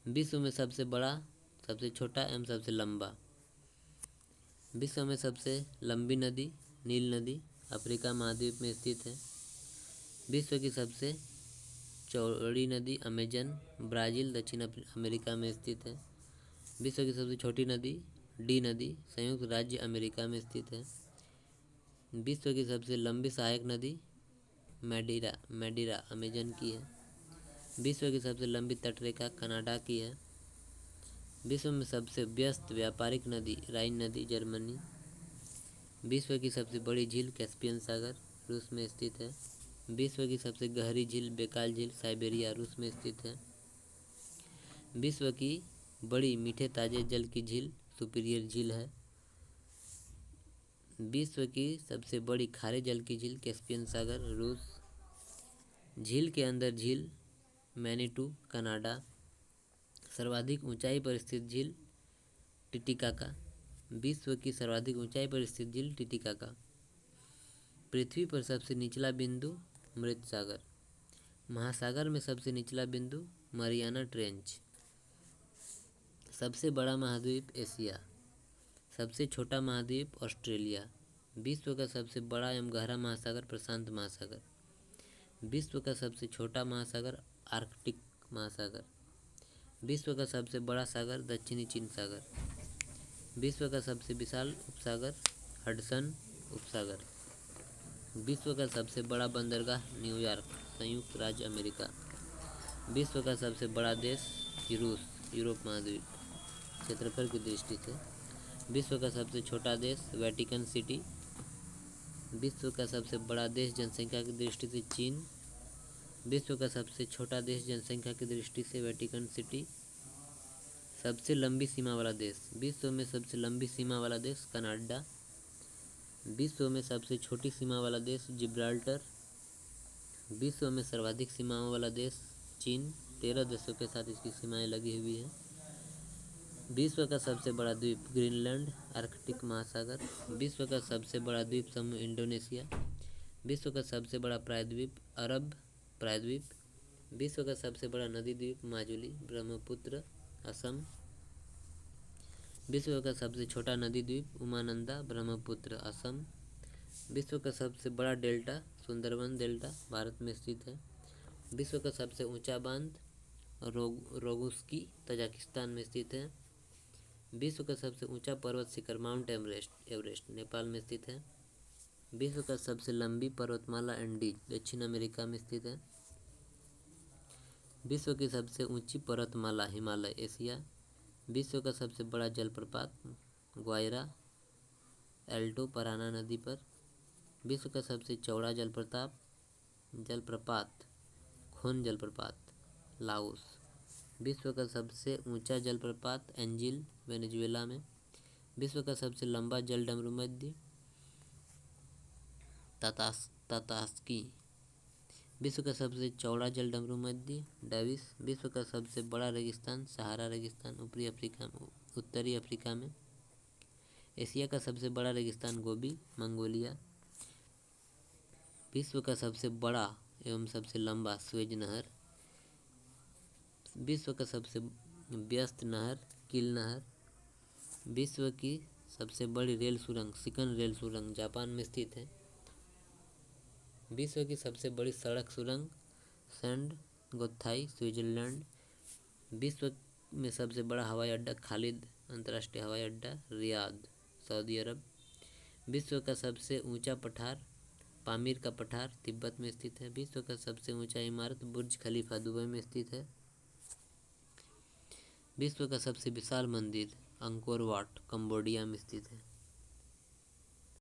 विश्व में सबसे बड़ा, सबसे छोटा एवं सबसे लंबा। विश्व में सबसे लंबी नदी नील नदी अफ्रीका महाद्वीप में स्थित है। विश्व की सबसे चौड़ी नदी अमेजन ब्राज़ील दक्षिण अमेरिका में स्थित है। विश्व की सबसे छोटी नदी डी नदी संयुक्त राज्य अमेरिका में स्थित है। विश्व की सबसे लंबी सहायक नदी मैडीरा अमेजन की है। विश्व की सबसे लंबी तटरेखा कनाडा की है। विश्व में सबसे व्यस्त व्यापारिक नदी राइन नदी जर्मनी। विश्व की सबसे बड़ी झील कैस्पियन सागर रूस में स्थित है। विश्व की सबसे गहरी झील बेकाल झील साइबेरिया रूस में स्थित है। विश्व की बड़ी मीठे ताजे जल की झील सुपीरियर झील है। विश्व की सबसे बड़ी खारे जल की झील कैस्पियन सागर रूस। झील के अंदर झील मैनीटू कनाडा। सर्वाधिक ऊंचाई पर स्थित झील टिटिकाका। विश्व की सर्वाधिक ऊंचाई पर स्थित झील टिटिकाका। पृथ्वी पर सबसे निचला बिंदु मृत सागर। महासागर में सबसे निचला बिंदु मरियाना ट्रेंच। सबसे बड़ा महाद्वीप एशिया। सबसे छोटा महाद्वीप ऑस्ट्रेलिया। विश्व का सबसे बड़ा एवं गहरा महासागर प्रशांत महासागर। विश्व का सबसे छोटा महासागर आर्कटिक महासागर। विश्व का सबसे बड़ा सागर दक्षिणी चीन सागर। विश्व का सबसे विशाल उपसागर हडसन उपसागर। विश्व का सबसे बड़ा बंदरगाह न्यूयॉर्क संयुक्त राज्य अमेरिका। विश्व का सबसे बड़ा देश रूस यूरोप महाद्वीप क्षेत्रफल की दृष्टि से। विश्व का सबसे छोटा देश वेटिकन सिटी। विश्व का सबसे बड़ा देश जनसंख्या की दृष्टि से चीन। विश्व का सबसे छोटा देश जनसंख्या की दृष्टि से वेटिकन सिटी। सबसे लंबी सीमा वाला देश विश्व में सबसे लंबी सीमा वाला देश कनाडा। विश्व में सबसे छोटी सीमा वाला देश जिब्राल्टर। विश्व में सर्वाधिक सीमाओं वाला देश चीन 13 देशों के साथ इसकी सीमाएं लगी हुई हैं। विश्व का सबसे बड़ा द्वीप ग्रीनलैंड आर्कटिक महासागर। विश्व का सबसे बड़ा द्वीप समूह इंडोनेशिया। विश्व का सबसे बड़ा प्रायद्वीप अरब प्रायद्वीप। विश्व का सबसे बड़ा नदी द्वीप माजुली ब्रह्मपुत्र असम। विश्व का सबसे छोटा नदी द्वीप उमानंदा ब्रह्मपुत्र असम। विश्व का सबसे बड़ा डेल्टा सुंदरबन डेल्टा भारत में स्थित है। विश्व का सबसे ऊंचा बांध रोगुस्की तजाकिस्तान में स्थित है। विश्व का सबसे ऊंचा पर्वत शिखर माउंट एवरेस्ट नेपाल में स्थित है। विश्व का सबसे लंबी पर्वतमाला एंडीज दक्षिण अमेरिका में स्थित है। विश्व की सबसे ऊंची पर्वतमाला हिमालय एशिया। विश्व का सबसे बड़ा जलप्रपात ग्वायरा एल्टो पराना नदी पर। विश्व का सबसे चौड़ा जलप्रपात खोन जलप्रपात लाओस। विश्व का सबसे ऊंचा जलप्रपात एंजिल वेनेजुएला में। विश्व का सबसे लंबा जल डमरू मध्य तातास्की। विश्व का सबसे चौड़ा जल डमरू मध्य डेविस। विश्व का सबसे बड़ा रेगिस्तान सहारा रेगिस्तान उत्तरी अफ्रीका में। एशिया का सबसे बड़ा रेगिस्तान गोबी मंगोलिया। विश्व का सबसे बड़ा एवं सबसे लंबा स्वेज नहर। विश्व का सबसे व्यस्त नहर किल नहर। विश्व की सबसे बड़ी रेल सुरंग सिकन रेल सुरंग जापान में स्थित है। विश्व की सबसे बड़ी सड़क सुरंग सैंड गोत्थाई स्विट्जरलैंड। विश्व में सबसे बड़ा हवाई अड्डा खालिद अंतर्राष्ट्रीय हवाई अड्डा रियाद सऊदी अरब। विश्व का सबसे ऊंचा पठार पामीर का पठार तिब्बत में स्थित है। विश्व का सबसे ऊंचा इमारत बुर्ज खलीफा दुबई में स्थित है। विश्व का सबसे विशाल मंदिर अंकोर वाट कंबोडिया में स्थित है।